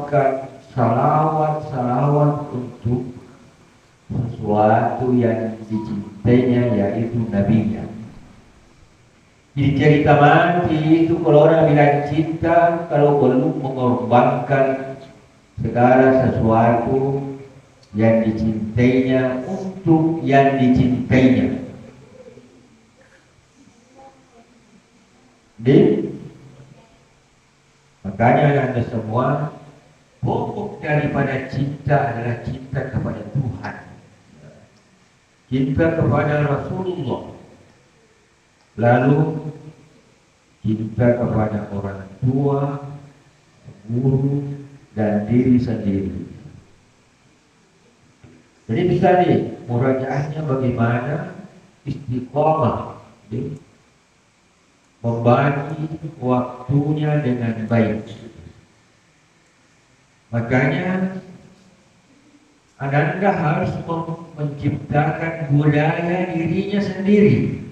membawakan salawat untuk sesuatu yang dicintainya, yaitu nabinya. Jadi cerita mati itu kalau orang bilang cinta, kalau belum mengorbankan segala sesuatu yang dicintainya untuk yang dicintainya. Jadi makanya Anda semua, pokok daripada cinta adalah cinta kepada Tuhan, cinta kepada Rasulullah, lalu cinta kepada orang tua, guru, dan diri sendiri. Jadi bisa nih, murajaahnya bagaimana? Istiqomah, membagi waktunya dengan baik. Makanya Anda harus menciptakan budaya dirinya sendiri.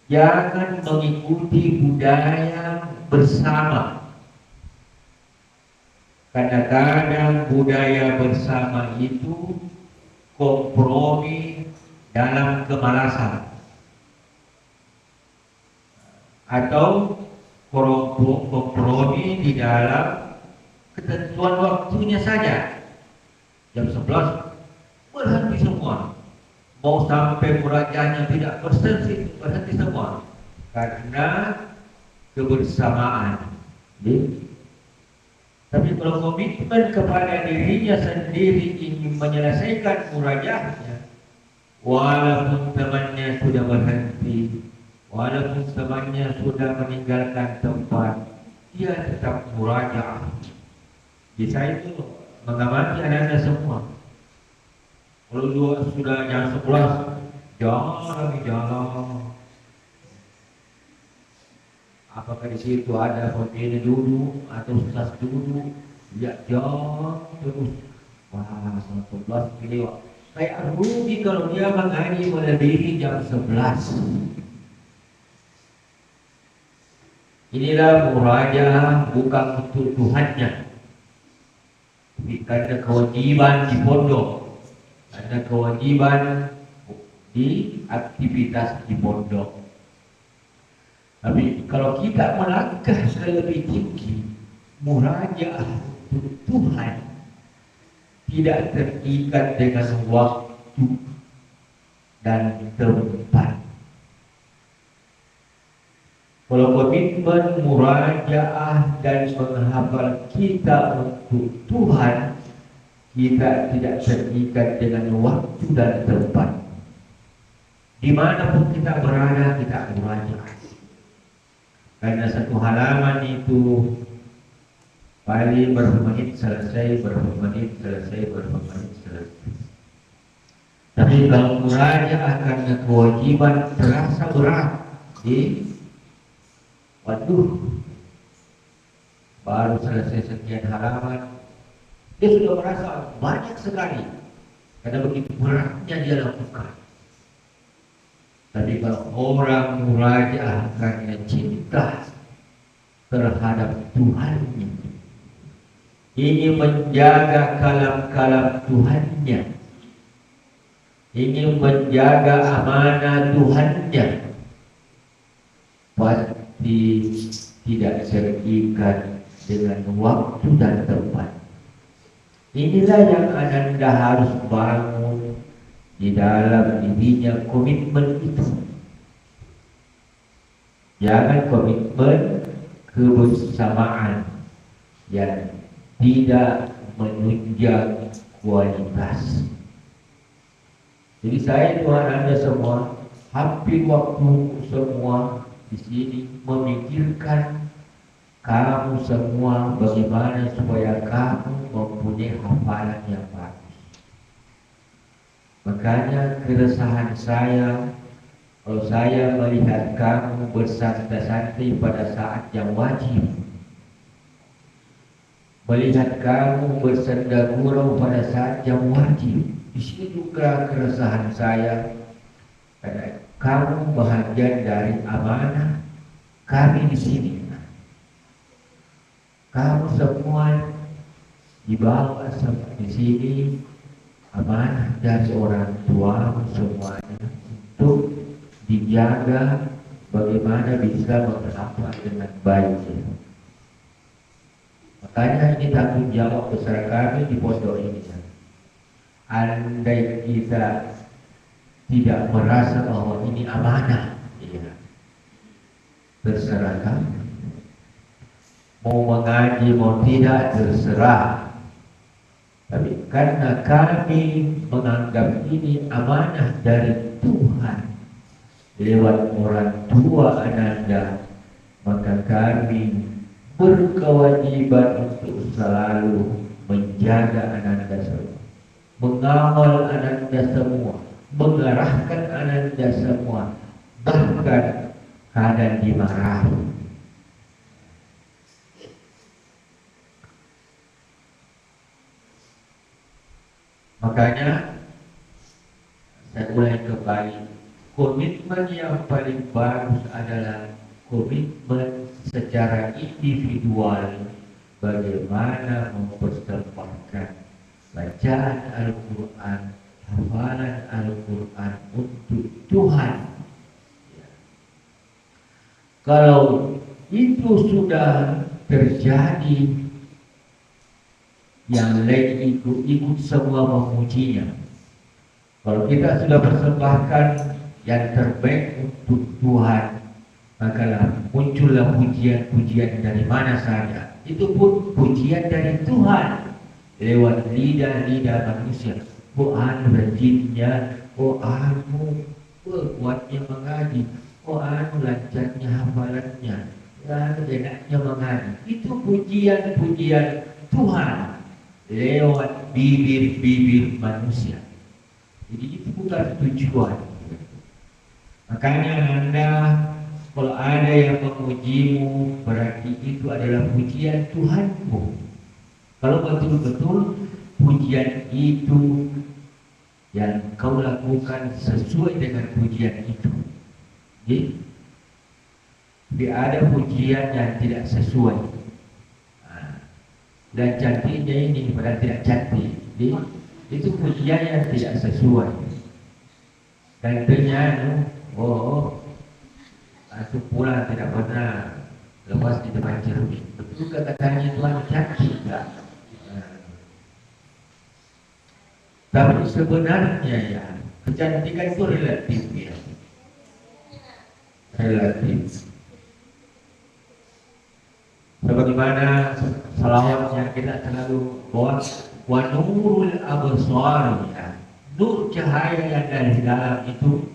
Jangan mengikuti budaya bersama. Kadang-kadang budaya bersama itu kompromi dalam kemalasan, atau kompromi di dalam ketentuan waktunya saja. Jam 11 berhenti semua. Mau sampai murajaahnya tidak berhenti semua. Karena kebersamaan. Tapi kalau komitmen kepada dirinya sendiri ingin menyelesaikan murajaahnya, walaupun temannya sudah berhenti, walaupun temannya sudah meninggalkan tempat, dia tetap murajaah. Bisa itu mengamati anak-anak semua. Kalau sudah jam 11, jalan. Apakah di situ ada pembina duduk atau susah duduk? Ya, jalan terus. Wah, 11 ini kayak rugi kalau dia mengaji melebihi jam 11. Inilah murajaah bukan untuk Tuhannya. Ada kewajiban di pondok, ada kewajiban di aktivitas di pondok. Tapi kalau kita melangkah lebih tinggi, murajaah untuk Tuhan tidak terikat dengan waktu dan tempat. Kalau komitmen murajaah dan menghafal kita untuk Tuhan, kita tidak terikat dengan waktu dan tempat. Dimanapun kita berada, kita murajaah. Karena satu halaman itu paling berapa menit selesai. Tapi kalau murajaah karena kewajiban terasa berat, waduh, baru selesai sekian halaman, dia sudah merasa banyak sekali karena begitu beratnya dia lakukan. Tapi kalau orang murajaah karena cinta terhadap Tuhannya, ingin menjaga kalam-kalam Tuhannya, ingin menjaga amanah Tuhannya, pasti tidak terikat dengan waktu dan tempat. Inilah yang Anda harus bangun di dalam dirinya, komitmen itu. Jangan komitmen kebersamaan yang tidak menunjang kualitas. Jadi saya Tuhan Anda semua, hampir waktu semua di sini memikirkan kamu semua bagaimana supaya kamu mempunyai hafalan yang bagus. Makanya keresahan saya kalau saya melihat kamu bersantai-santai pada saat yang wajib, melihat kamu bersenda gurau pada saat yang wajib, di sini juga keresahan saya. Karena kamu bahagian dari amanah kami di sini. kamu semua dibawa seperti sini amanah dari orang tua semuanya untuk dijaga bagaimana bisa mengelapa dengan baik. Makanya ini tanggung jawab besar kami di pondok ini. Andai kita tidak merasa bahwa ini amanah, ya, terserah kami. Mau mengaji mau tidak terserah. Tapi karena kami menganggap ini amanah dari Tuhan lewat orang tua Ananda, maka kami berkewajiban untuk selalu menjaga Ananda semua, mengawal Ananda semua, mengarahkan Ananda semua, bahkan kadang dimarahi. Makanya saya mulai kembali, komitmen yang paling bagus adalah komitmen secara individual bagaimana mempersembahkan bacaan Al-Quran, hafalan Al-Quran untuk Tuhan. Kalau itu sudah terjadi, yang lain ikut semua memujinya. Kalau kita sudah persembahkan yang terbaik untuk Tuhan, maka muncullah pujian-pujian dari mana saja. Itu pun pujian dari Tuhan lewat lidah-lidah manusia. Oh anu rajinnya, oh anu kuatnya mengaji, oh anu lancarnya hafalannya, anu enaknya mengaji. Itu pujian-pujian Tuhan lewat bibir-bibir manusia. Jadi itu bukan tujuan. Makanya Anda kalau ada yang memujimu, berarti itu adalah pujian Tuhanmu. Kalau betul-betul pujian itu yang kau lakukan sesuai dengan pujian itu. Jadi ada pujian yang tidak sesuai. Dan cantiknya ini padahal tidak cantik. Jadi, itu pujian yang tidak sesuai. Dan ternyata, aku pulang tidak pernah lepas di depan cermin. Betul katanya Tuhan cantik tak? Tapi sebenarnya ya, kecantikan itu relatif ya. Relatif. Sebagaimana salawatnya kita selalu bawa wa nurul absar, ya. Nur cahaya yang dari dalam itu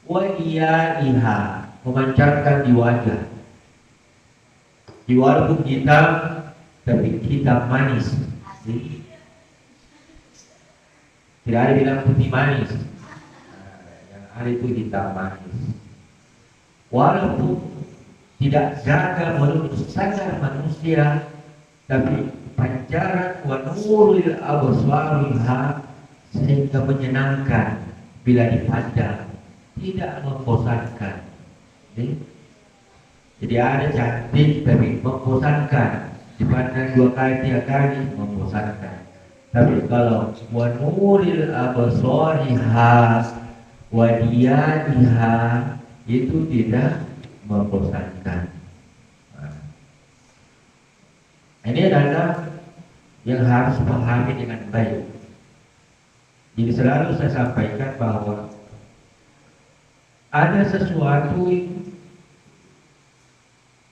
wa iyaiha, memancarkan di wajah. Di walaupun hitam tapi hitam manis. Tidak ada bilang putih manis. Yang ada itu hitam manis. Walaupun tidak jaga menurut standar manusia, tapi pancaran wa nurul absariha sehingga menyenangkan bila dipandang, tidak membosankan. Jadi ada cantik tapi membosankan, dipandang 2 kali 3 kali membosankan. Tapi kalau wa nuril absariha wa diyaiha itu tidak membosankan. Ini adalah yang harus pahami dengan baik. Jadi selalu saya sampaikan bahwa ada sesuatu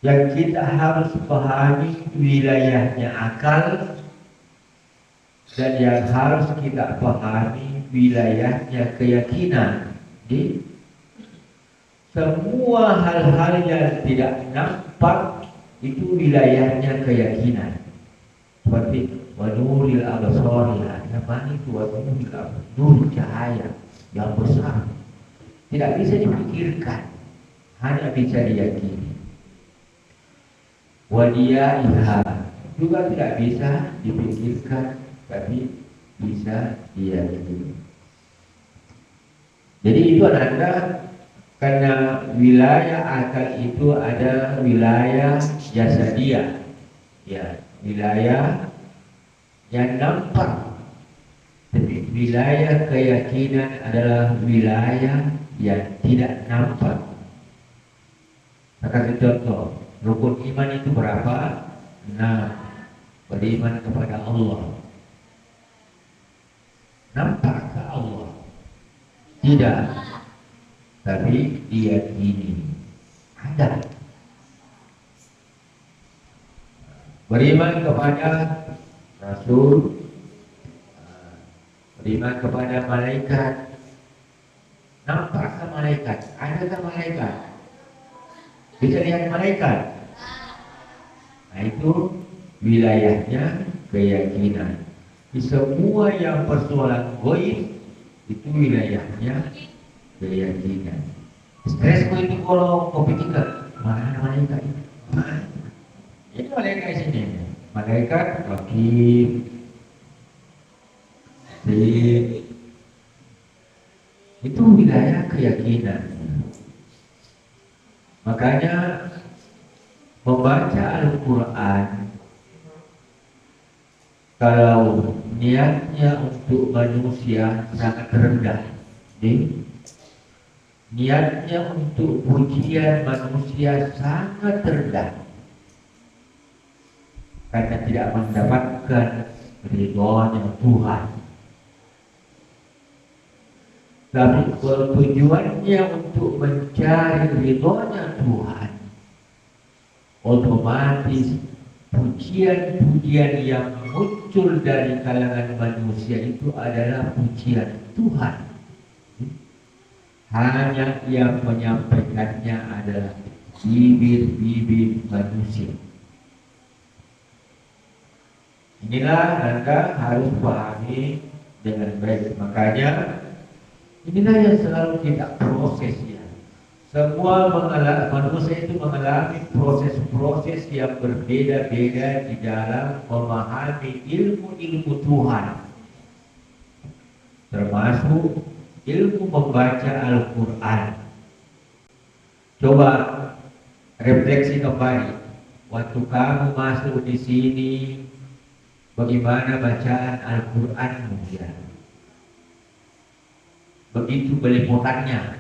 yang kita harus pahami wilayahnya akal, dan yang harus kita pahami wilayahnya keyakinan. Jadi semua hal-hal yang tidak nampak itu wilayahnya keyakinan. Seperti wanuril absariha, yang mana itu wanuril absariha, nur cahaya yang besar, tidak bisa dipikirkan, hanya bisa diyakini. Wadiyaiha juga tidak bisa dipikirkan, tapi bisa diyakini. Jadi itu adalah karena wilayah akal itu ada wilayah jasadiyah, Ya, wilayah yang nampak. Tapi wilayah keyakinan adalah wilayah yang tidak nampak. Saya kasih contoh, rukun iman itu berapa? Nah, beriman kepada Allah. Nampak ke Allah? Tidak, tapi diyakini. Ada. Beriman kepada Rasul, beriman kepada malaikat. Nampak ke malaikat? Ada ke malaikat? Bisa lihat malaikat? Nah itu wilayahnya keyakinan. Di semua yang persoalan goib itu wilayahnya keyakinan. Stresku itu kalau kau pikirkan mana malaikat itu? Mana? Ini malaikat di sini. Malaikat Rakib, itu wilayah keyakinan. Makanya membaca Al-Quran, kalau niatnya untuk manusia sangat rendah, niatnya untuk pujian manusia sangat rendah, karena tidak mendapatkan ridhonya Tuhan. Tapi tujuannya untuk mencari ridhonya Tuhan, otomatis pujian-pujian yang muncul dari kalangan manusia itu adalah pujian Tuhan. Hanya yang menyampaikannya adalah bibir-bibir manusia. Inilah Anda harus pahami dengan baik. Makanya inilah yang selalu kita proses ya. Semua manusia itu mengalami proses-proses yang berbeda-beda di dalam memahami ilmu-ilmu Tuhan, termasuk ilmu membaca Al-Quran. Coba refleksi kembali, waktu kamu masuk di sini, bagaimana bacaan Al-Quranmu ya? Begitu belepotannya,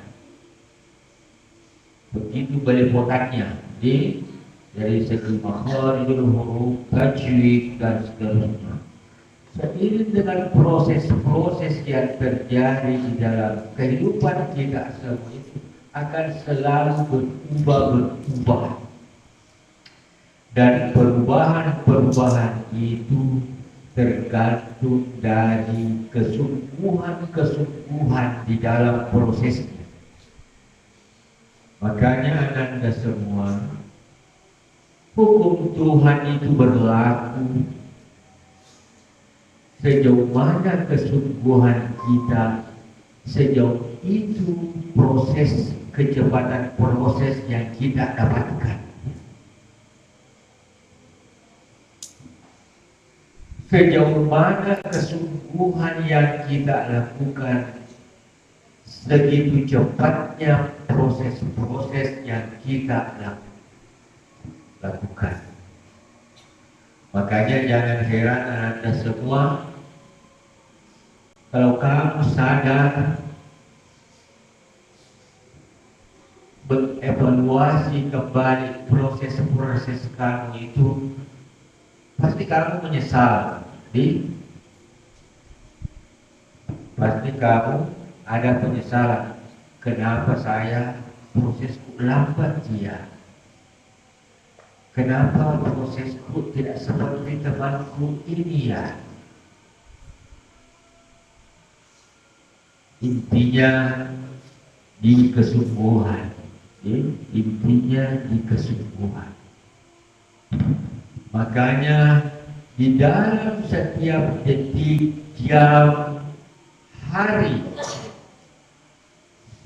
dari segi makharijul huruf, tajwid dan seterusnya. Seiring dengan proses-proses yang terjadi di dalam kehidupan kita semua itu akan selalu berubah. Dan perubahan itu tergantung dari kesungguhan di dalam prosesnya. Makanya Anda semua, hukum Tuhan itu berlaku sejauh mana kesungguhan kita, sejauh itu proses kecepatan proses yang kita dapatkan. Sejauh mana kesungguhan yang kita lakukan, segitu cepatnya proses-proses yang kita lakukan. Makanya jangan heran Anda semua, kalau kamu sadar mengevaluasi kembali proses-proses kamu itu, pasti kamu menyesal. Pasti kamu ada penyesalan. Kenapa saya prosesku lambat dia? Kenapa prosesku tidak seperti temanku ini ya? Intinya di kesungguhan. Intinya di kesungguhan. Makanya di dalam setiap detik, jam, hari,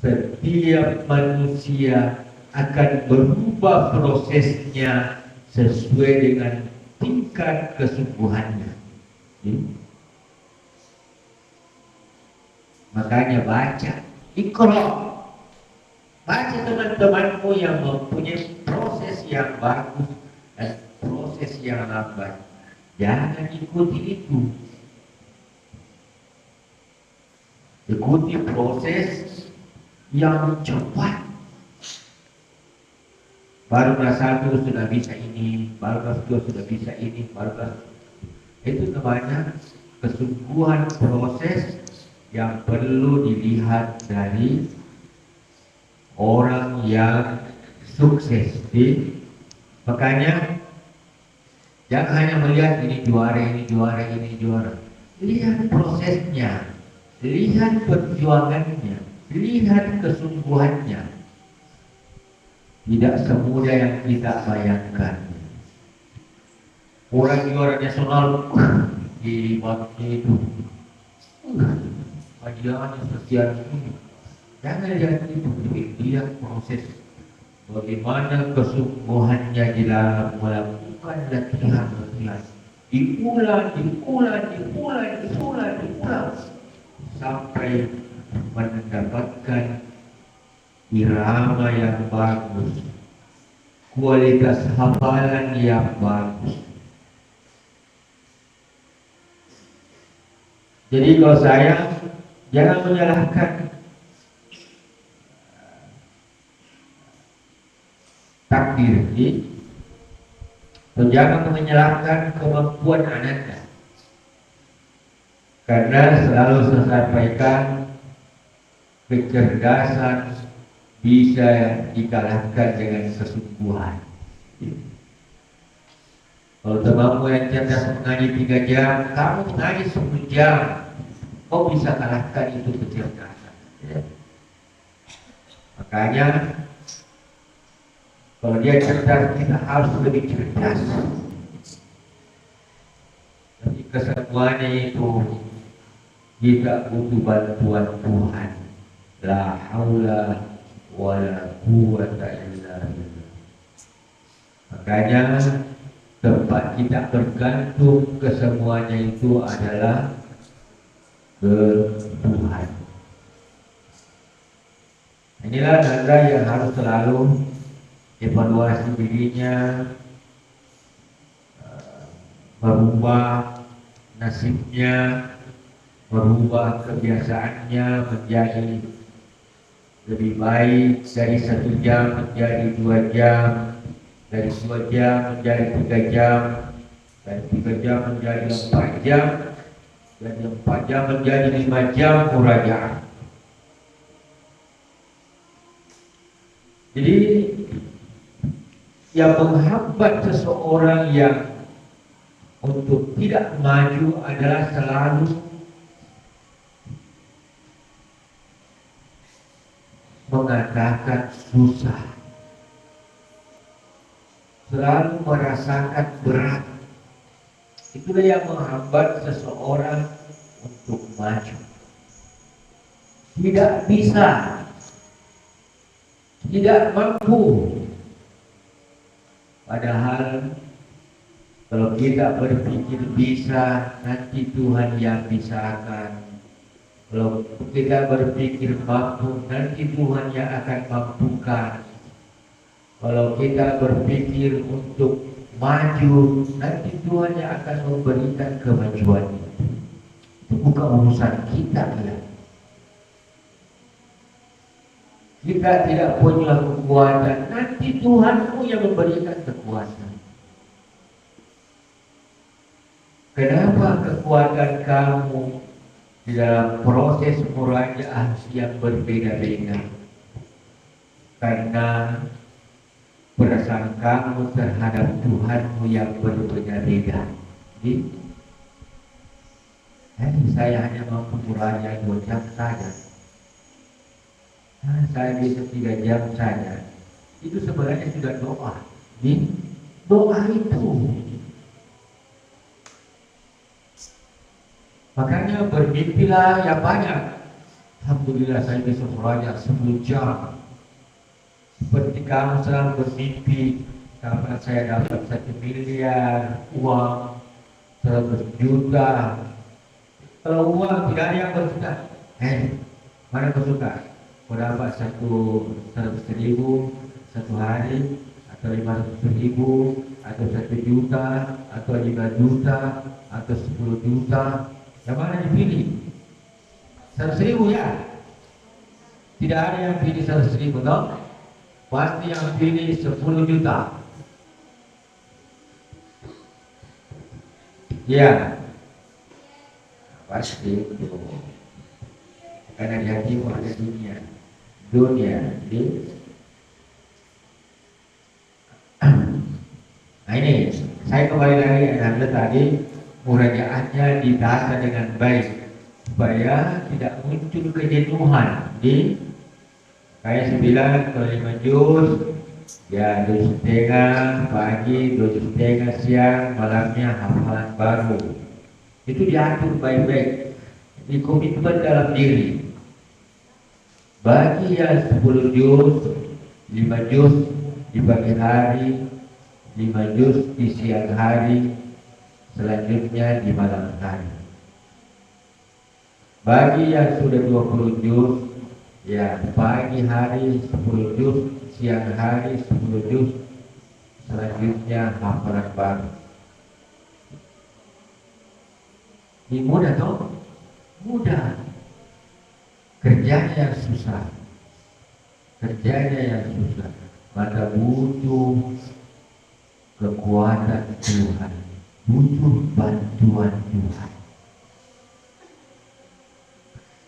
setiap manusia akan berubah prosesnya sesuai dengan tingkat kesungguhannya. Makanya baca, Iqra. Baca teman-temanmu yang mempunyai proses yang bagus dan proses yang lambat. Jangan ikuti itu. Ikuti proses yang cepat. Baru kelas 1 sudah bisa ini, baru kelas 2 sudah bisa ini, baru kelas itu namanya kesungguhan proses yang perlu dilihat dari orang yang sukses. Makanya jangan hanya melihat ini juara, ini juara, ini juara. Lihat prosesnya, lihat perjuangannya, lihat kesungguhannya. Tidak semudah yang kita bayangkan. Orang juara nasional di waktu itu, kajiannya sekian ini. Jangan lihat itu, lihat proses bagaimana kesungguhannya di dalam melakukan latihan. Diulang sampai mendapatkan irama yang bagus, kualitas hafalan yang bagus. Jadi kalau saya jangan menyalahkan takdir ini, dan jangan menyalahkan kemampuan anaknya, karena selalu saya sampaikan kecerdasan bisa dikalahkan dengan kesungguhan. Kalau temanmu yang cerdas mengaji 3 jam, kamu mengaji 10 jam, kau bisa kalahkan itu kecerdasan. Makanya kalau dia cerdas, kita harus lebih cerdas. Tapi kesemuanya itu kita butuh bantuan Tuhan. La haula wala quwwata illa billah. Makanya tempat kita bergantung kesemuanya itu adalah ke Tuhan. Inilah tanda yang harus selalu evaluasi dirinya, merubah nasibnya, merubah kebiasaannya menjadi lebih baik, dari 1 jam menjadi 2 jam, dari 2 jam menjadi 3 jam, dari 3 jam menjadi 4 jam, dari 4 jam menjadi 5 jam murajaah. Jadi yang menghambat seseorang yang untuk tidak maju adalah selalu mengatakan susah, selalu merasakan berat. Itulah yang menghambat seseorang untuk maju. Tidak bisa, tidak mampu. Padahal kalau kita berpikir bisa, nanti Tuhan yang bisakan. Kalau kita berpikir mampu, nanti Tuhan yang akan mampukan. Kalau kita berpikir untuk maju, nanti Tuhan yang akan memberikan kemajuan. Itu bukan urusan kita ya. Kita tidak punya kekuatan, nanti Tuhanmu yang memberikan kekuatan. Kenapa kekuatan kamu di dalam proses murajaah yang berbeda-beda? Karena perasaan kamu terhadap Tuhanmu yang berbeda-beda. Jadi, saya hanya mampu murajaah 2 jam saja. Saya bisa 3 jam saja. Itu sebenarnya sudah doa. Jadi, doa itu. Makanya bermimpilah yang banyak. Alhamdulillah saya bisa meraja 10 jam. Seperti kamu selalu bermimpi karena saya dapat 1 miliar uang, 100 juta. Kalau uang tidak ada yang bersuka. Mana bersuka? Kau dapat 100.000 1 hari, atau 500.000, atau 1 juta, atau 5 juta, atau 10 juta? Yang mana dipilih? 100.000 ya? Tidak ada yang pilih 100.000 toh? Pasti yang pilih 10 juta. Ya, pasti itu. Karena di hatimu ada dunia. Di Nah ini, saya kembali lagi Anda tadi, murajaahnya ditata dengan baik supaya tidak muncul kejenuhan di kayak 9 kalau 5 juz, ya 2,5 pagi, 2,5 siang, malamnya hafalan baru. Itu diatur baik-baik, dikomitmen dalam diri. Bagi yang 10 juz, 5 juz di pagi hari, 5 juz di siang hari, selanjutnya di malam hari. Bagi yang sudah 20 juz, ya pagi hari 10 juz, siang hari 10 juz, selanjutnya hafalan baru. Ini mudah toh? Mudah. Kerjanya yang susah. Kerjanya yang susah. Maka butuh kekuatan Tuhan, butuh bantuan Tuhan.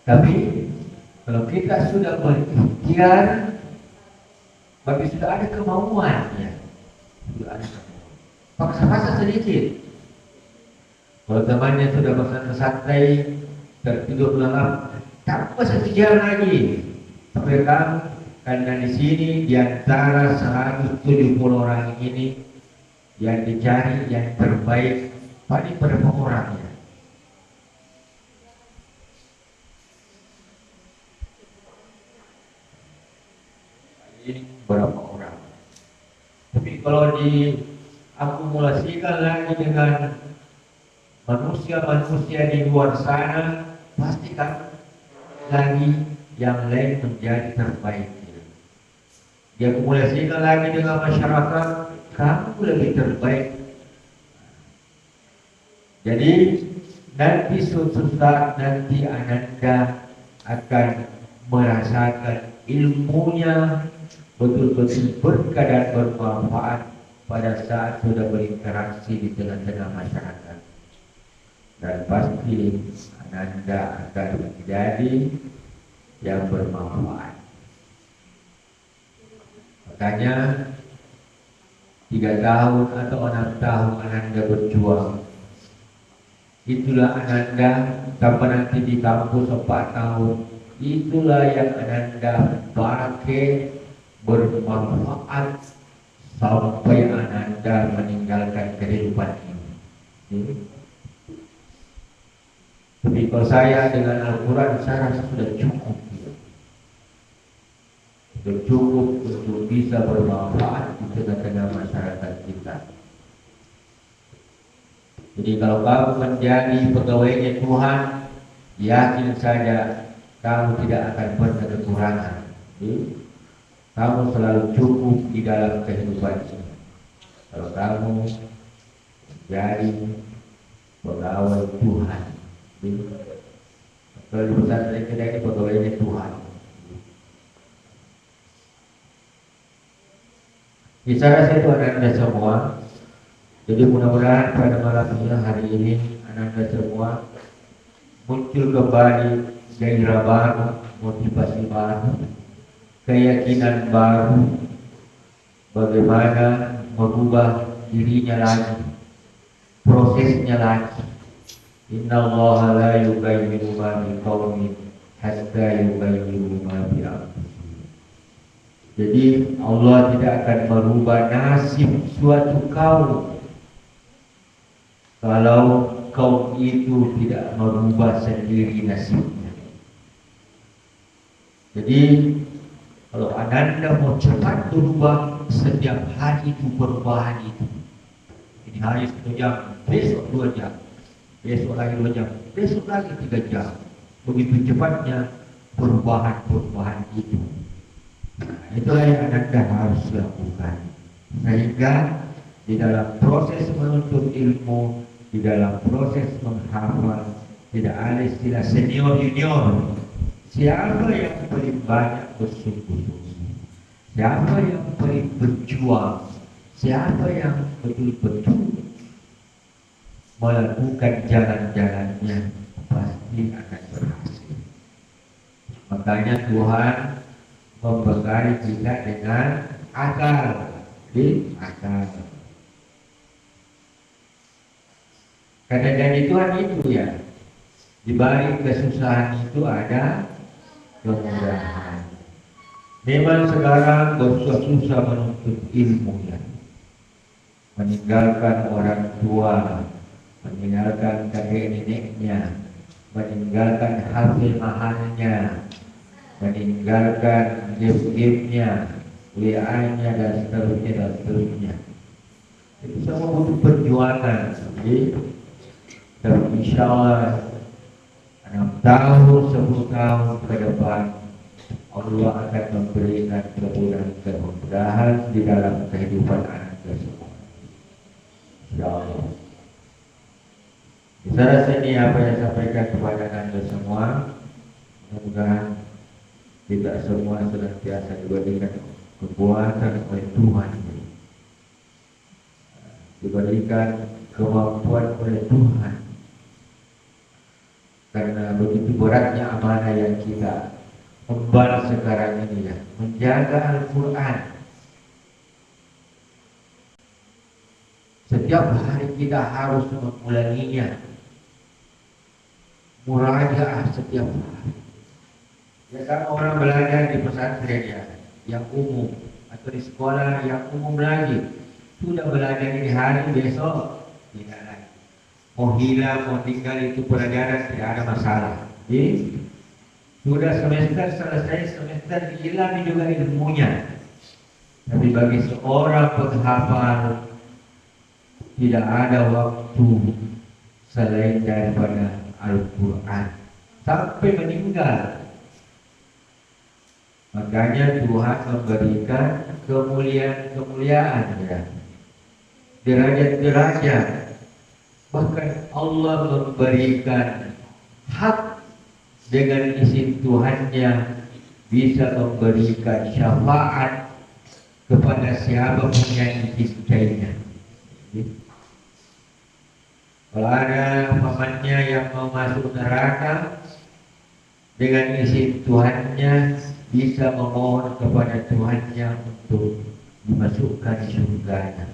Tapi kalau kita sudah berikhtiar, bagi sudah ada kemauan, ya, sudah ada kemauan. Paksa-paksa sedikit. Kalau temannya sudah pesan santai, tertidur lelap, tambah 1 jam lagi. Sampai kamu, karena di sini di antara 170 orang ini yang dicari yang terbaik paling berapa orangnya? Berapa orang? Tapi kalau diakumulasikan lagi dengan manusia-manusia di luar sana, pastikan lagi yang lain menjadi terbaik. Diakumulasikan lagi dengan masyarakat, kamu lebih terbaik. Jadi nanti suatu saat nanti Ananda akan merasakan ilmunya betul-betul berkah dan bermanfaat pada saat sudah berinteraksi di tengah-tengah masyarakat. Dan pasti Ananda akan menjadi yang bermanfaat. Makanya 3 tahun atau 6 tahun Ananda berjuang, itulah Ananda sampai nanti di kampus 4 tahun, itulah yang Ananda pakai bermanfaat sampai Ananda meninggalkan kehidupan ini. Tapi kalau saya dengan Al-Quran saya rasa sudah cukup. Sudah cukup untuk bisa bermanfaat di tengah-tengah masyarakat kita. Jadi kalau kamu menjadi pegawainya Tuhan, yakin saja kamu tidak akan pernah kekurangan. Kamu selalu cukup di dalam kehidupan ini. Kalau kamu menjadi pegawai Tuhan, kalau di pesantren kita ini pegawainya Tuhan. Bicara saya itu Ananda semua. Jadi mudah-mudahan pada malam ini hari ini Ananda semua muncul kembali gairah baru, motivasi baru, keyakinan baru, bagaimana merubah dirinya lagi, prosesnya lagi. Innallaha la yughayyiru ma biqaumin hatta yughayyiru ma bi anfusihim. Jadi Allah tidak akan merubah nasib suatu kaum kalau kaum itu tidak merubah sendiri nasibnya. Jadi kalau Ananda mau cepat berubah, setiap hari itu perubahan itu. Ini hari 1 jam, besok 2 jam, besok lagi 2 jam, besok lagi 3 jam. Begitu cepatnya perubahan itu. Nah, itulah yang Ananda harus lakukan. Sehingga di dalam proses menuntut ilmu, di dalam proses menghafal, tidak ada istilah senior junior. Siapa yang paling banyak bersungguh-sungguh, siapa yang paling berjuang, siapa yang betul-betul melakukan jalan-jalannya, pasti akan berhasil. Makanya Tuhan membekali kita dengan akal, akal. Karena janji Tuhan itu ya, di balik kesusahan itu ada kemudahan. Memang sekarang bersusah-susah menuntut ilmu ya, meninggalkan orang tua, meninggalkan kakek neneknya, meninggalkan HP mahalnya, meninggalkan game-gamenya, kuliahnya dan seterusnya. Itu semua butuh perjuangan. Dan insya Allah 6 tahun, 10 tahun ke depan Allah akan memberikan kemudahan di dalam kehidupan anak tersebut. Insya Allah. Saya rasa ini apa yang saya sampaikan kepada anda semua. Mudah-mudahan kita semua senantiasa diberikan kekuatan oleh Tuhan, diberikan kemampuan oleh Tuhan. Karena begitu beratnya amanah yang kita emban sekarang ini ya, menjaga Al-Quran. Setiap hari kita harus mengulanginya, murajaah setiap hari. Ya kan orang belajar di pesantren ya, yang umum atau di sekolah yang umum lagi, sudah belajar ini hari, besok tidak lagi. Mau hilang, mau tinggal itu pelajaran tidak ada masalah. Jadi sudah semester selesai, semester hilang juga ilmunya. Tapi bagi seorang penghafal tidak ada waktu selain daripada Al-Quran sampai meninggal. Makanya Tuhan memberikan kemuliaan-kemuliaan ya, derajat-derajat. Bahkan Allah memberikan hak dengan izin Tuhannya bisa memberikan syafaat kepada siapapun yang dicintainya. Kalau ada pamannya yang mau masuk neraka, dengan izin Tuhannya bisa memohon kepada Tuhannya untuk dimasukkan surganya.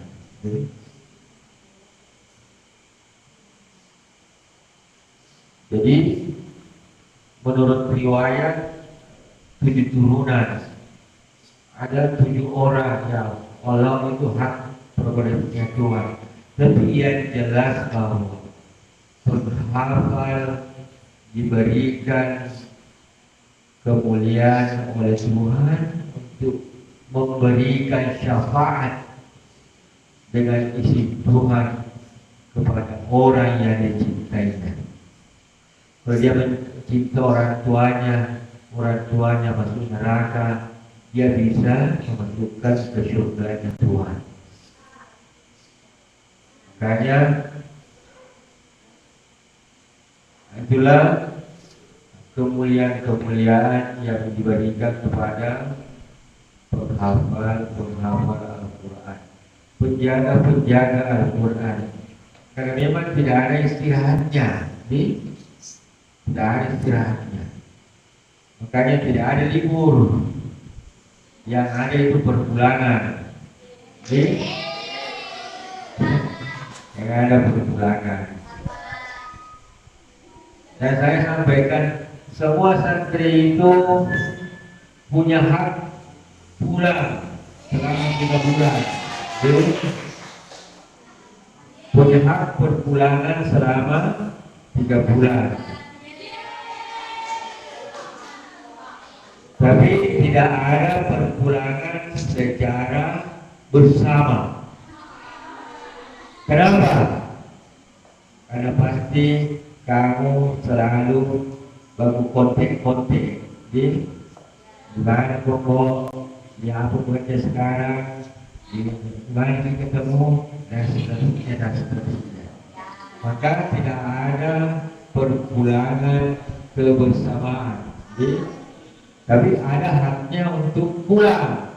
Jadi menurut riwayat 7 turunan, ada 7 orang yang Allah itu hak prerogatifnya Tuhan. Tapi yang jelas bahwa penghafal diberikan kemuliaan oleh Tuhan untuk memberikan syafaat dengan izin Tuhan kepada orang yang dicintainya. Kalau dia mencinta orang tuanya masuk neraka, dia bisa memasukkan ke surga Tuhan. Makanya itulah kemuliaan-kemuliaan yang diberikan kepada penghafal Al-Quran, penjaga Al-Quran. Karena memang tidak ada istirahatnya, tidak ada istirahatnya. Makanya tidak ada libur, yang ada itu perbulangan. Yang ada perbulangan. Dan saya sampaikan, semua santri itu punya hak pulang selama 3 bulan. Punya hak perpulangan selama 3 bulan. Tapi tidak ada perpulangan secara bersama. Kenapa? Karena pasti kamu selalu baru kontek di mana pokok, di apa kerja sekarang, lagi ketemu dan seterusnya. Maka tidak ada perpulangan kebersamaan, tapi ada haknya untuk pulang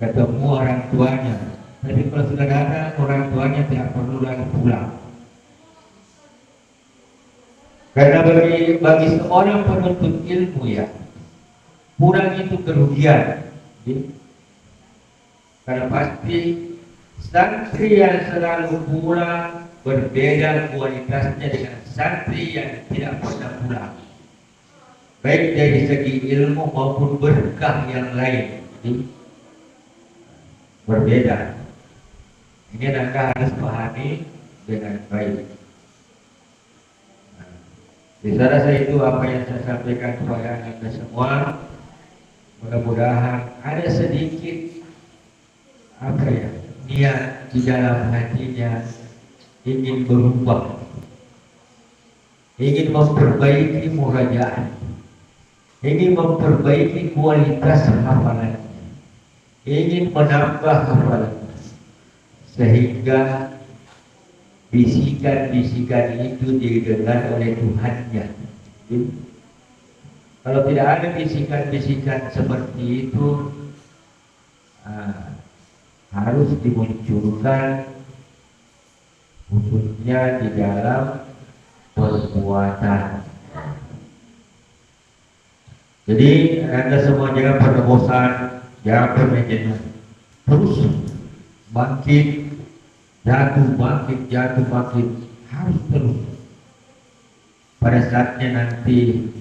ketemu orang tuanya. Tapi kalau sudah datang orang tuanya tidak perlu lagi pulang. Karena bagi seorang penuntut ilmu ya, pulang itu kerugian. Karena pasti santri yang selalu pulang berbeda kualitasnya dengan santri yang tidak pernah pulang, baik dari segi ilmu maupun berkah yang lain. Berbeda. Ini Anda harus pahami dengan baik. Saya rasa itu apa yang saya sampaikan kepada Anda semua. Mudah-mudahan ada sedikit niat di dalam hatinya ingin berubah, ingin memperbaiki murajaah, ingin memperbaiki kualitas hafalan, ingin menambah hafalan, sehingga bisikan-bisikan itu didengar oleh Tuhannya. Kalau tidak ada bisikan-bisikan seperti itu, harus dimunculkan khususnya di dalam perbuatan. Jadi Anda semua jangan pernah bosan, jangan pernah jenuh, terus bangkit, jatuh bangkit, harus terus. Pada saatnya nanti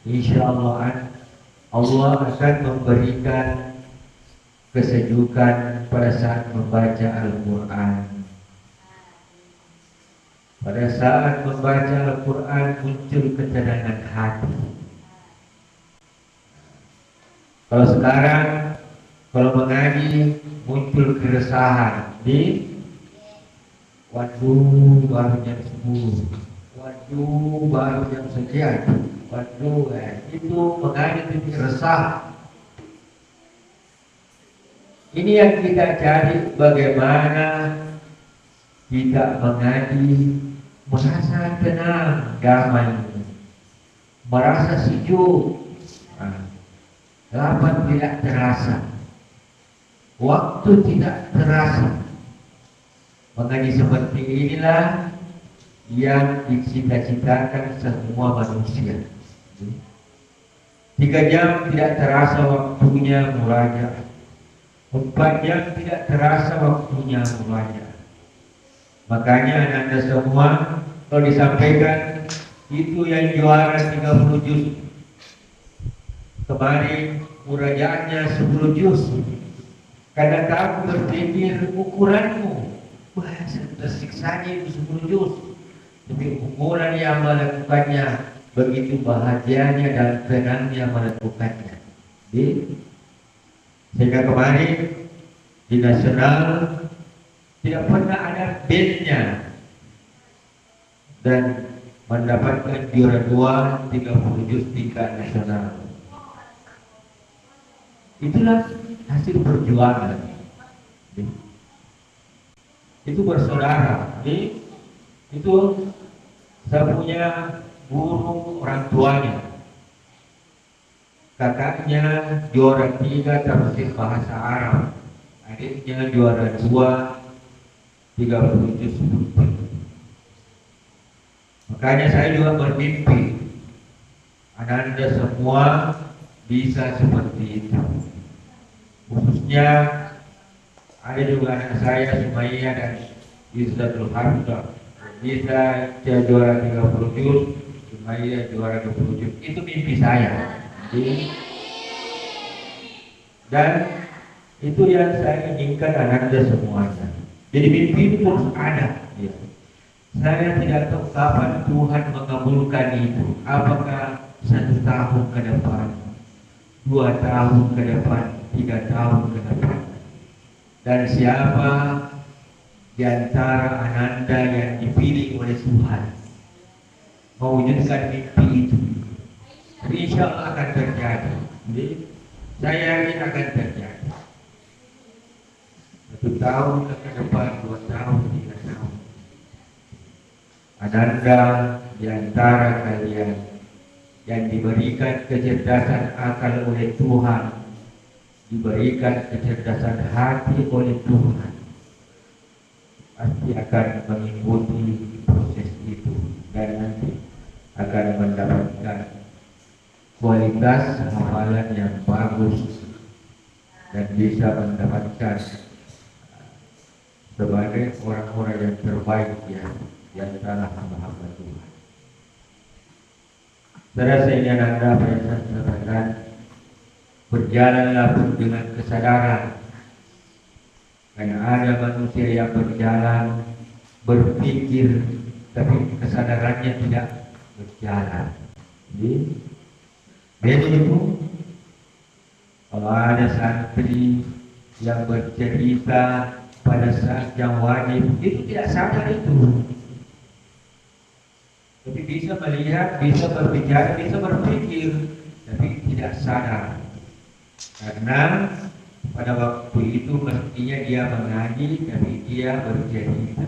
insya Allah akan memberikan kesejukan pada saat membaca Al-Quran. Pada saat membaca Al-Quran muncul ketenangan hati. Kalau sekarang, kalau mengaji muncul keresahan. Waduh baru jam 10, waduh baru jam sekian, waduh itu mengaji itu resah. Ini yang kita cari, bagaimana kita mengaji merasa tenang, damai, merasa sejuk, lapar tidak terasa, waktu tidak terasa. Mengaji seperti inilah yang dicita-citakan semua manusia. 3 jam tidak terasa waktunya murajaah. 4 jam tidak terasa waktunya murajaah. Makanya Anda semua kalau disampaikan itu yang juara 30 juz, kemarin murajaahnya 10 juz. Karena kamu berpikir ukuranmu, wah tersiksanya itu 10 juz, tapi ukuran yang melakukannya begitu bahagianya dan tenangnya melakukannya. Sehingga kemarin di nasional tidak pernah ada bandnya dan mendapatkan juara 2 30 juz tingkat nasional. Itulah hasil perjuangan. Itu bersaudara. Itu saya punya guru orang tuanya. Kakaknya juara 3 tafsir bahasa Arab, adiknya juara 2 30 juz. Makanya saya juga bermimpi Anda semua bisa seperti itu. Khususnya ada juga anak saya Sumaiyah dan Izzatul Hamzah bisa juara 30 juz, Sumaiyah juara 20 juz. Itu mimpi saya. Dan itu yang saya inginkan Anda semuanya. Jadi mimpi itu terus ada. Saya tidak tahu kapan Tuhan mengabulkan itu. Apakah 1 tahun ke depan, 2 tahun ke depan, 3 tahun ke depan. Dan siapa di antara Ananda yang dipilih oleh Tuhan mewujudkan mimpi itu, insya Allah akan terjadi. Jadi, saya yakin akan terjadi. tahun ke depan, 2 tahun, 3 tahun. Ananda di antara kalian yang diberikan kecerdasan akal oleh Tuhan, diberikan kecerdasan hati oleh Tuhan, pasti akan mengikuti proses itu dan nanti akan mendapatkan kualitas hafalan yang bagus dan bisa mendapatkan sebagai orang-orang yang terbaik ya di antara hamba-hamba Tuhan. Saudara ini Anda saya sampaikan, berjalanlah dengan kesadaran. Karena ada manusia yang berjalan, berpikir, tapi kesadarannya tidak berjalan. Jadi, beda itu. Kalau ada santri yang bercerita pada saat yang wajib, itu tidak sadar itu. Tapi bisa melihat, bisa berbicara, bisa berpikir, tapi tidak sadar. Karena pada waktu itu mestinya dia mengaji, tapi dia bercerita.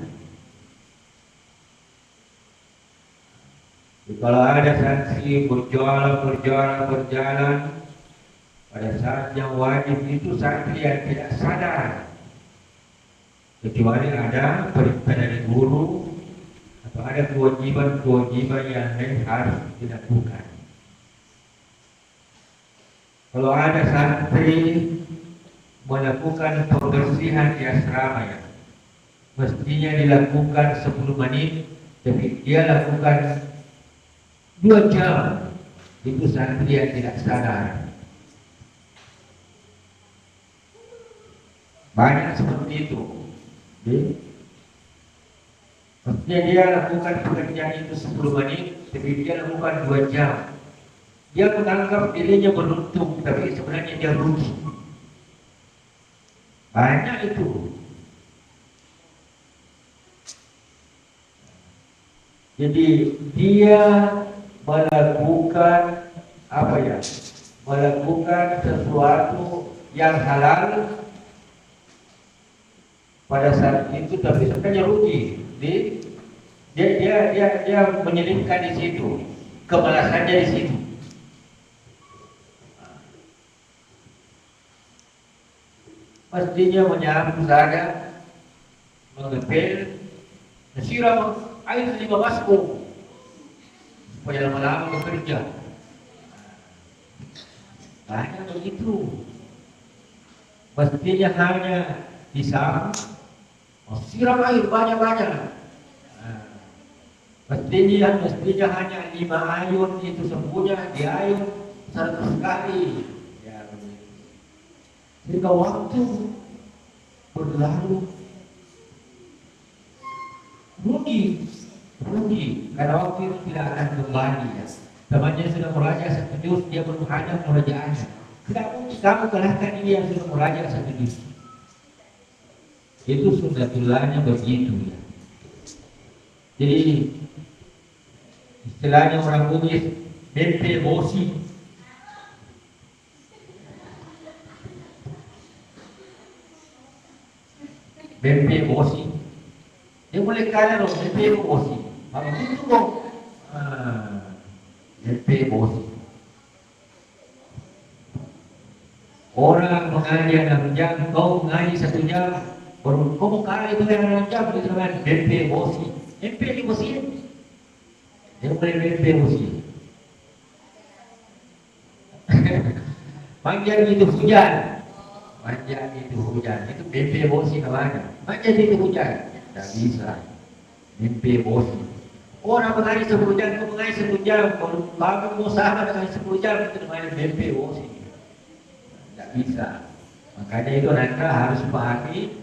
Kalau ada santri berjalan, pada saat yang wajib itu santri yang tidak sadar, kecuali ada perintah dari guru atau ada kewajiban yang lain harus dilakukan. Kalau ada santri melakukan pembersihan di asrama ya, mestinya dilakukan 10 menit, tapi dia lakukan 2 jam. Itu santri yang tidak sadar. Banyak seperti itu. Jadi, mestinya dia lakukan pekerjaan itu 10 menit, tapi dia lakukan 2 jam. Dia menganggap dirinya beruntung, tapi sebenarnya dia rugi. Banyak itu. Jadi dia melakukan apa ya? Melakukan sesuatu yang halal pada saat itu, tapi sebenarnya rugi. Dia menyelipkan di situ, kemalasannya di situ. Pastinya menyapu saja, mengepel, siram air 5 baskom supaya lama-lama bekerja. Banyak begitu. Pastinya hanya disapu, siram air banyak-banyak. Pastinya hanya 5 ayun itu semuanya diayun 100 kali. Jika waktu berlalu, rugi, karena waktu itu tidak akan kembali ya. Temannya sudah meraja satu juz, dia belum hanya merajaannya. Tidak mungkin kamu kalahkan dia yang sudah meraja satu juz. Itu sunnatullahnya begitu ya. Jadi istilahnya orang Bugis, mimpi bosi. Mimpi bosi. Dia boleh kaya loh, mimpi bosi. Apa itu kok? Mimpi bosi. Orang mengaji 6 jam, kau mengaji 1 jam, baru kau kali itu yang 6 jam itu dengan mimpi bosi. Mimpi bosi. Dia boleh mimpi bosi. Panjang itu hujan. Panjang itu hujan, itu mimpi bosi namanya. Panjang itu hujan, tidak bisa. Mimpi bosi. Orang mengaji 10 jam, kau mengaji 1 jam, kalau kamu mau sama dengan 10 jam itu namanya mimpi bosi. Tidak bisa. Makanya itu Anda harus pahami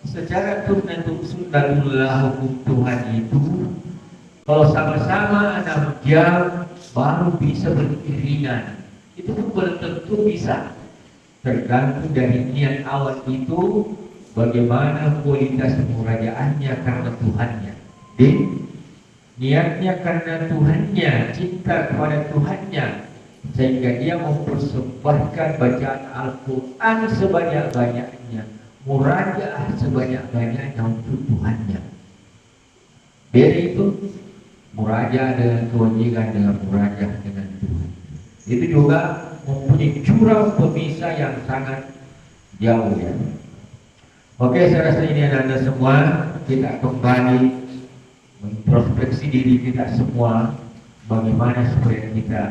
secara sunnatullah hukum Tuhan itu. Kalau sama-sama 6 jam baru bisa beriringan. Itu pun belum tentu bisa. Tergantung dari niat awal itu, bagaimana kualitas kemurajaannya karena Tuhannya. Niatnya karena Tuhannya, cinta kepada Tuhannya, sehingga dia mempersembahkan bacaan Al-Quran sebanyak-banyaknya, murajaah sebanyak-banyaknya untuk Tuhannya. Beda itu murajaah dengan kewajiban dengan murajaah dengan Tuhan. Itu juga mempunyai jurang pemisah yang sangat jauh ya. Oke, saya rasa ini anda semua kita kembali introspeksi diri kita semua, bagaimana supaya kita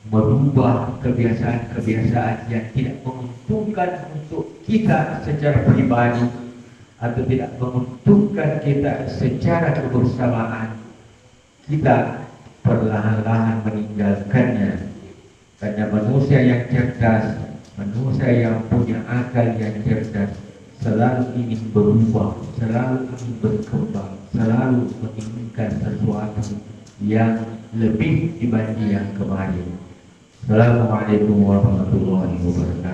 merubah kebiasaan-kebiasaan yang tidak menguntungkan untuk kita secara pribadi atau tidak menguntungkan kita secara kebersamaan. Kita perlahan-lahan meninggalkannya, karena manusia yang cerdas, manusia yang punya akal yang cerdas selalu ingin berubah, selalu ingin berkembang, selalu menginginkan sesuatu yang lebih dibanding yang kemarin. Assalamualaikum warahmatullahi wabarakatuh.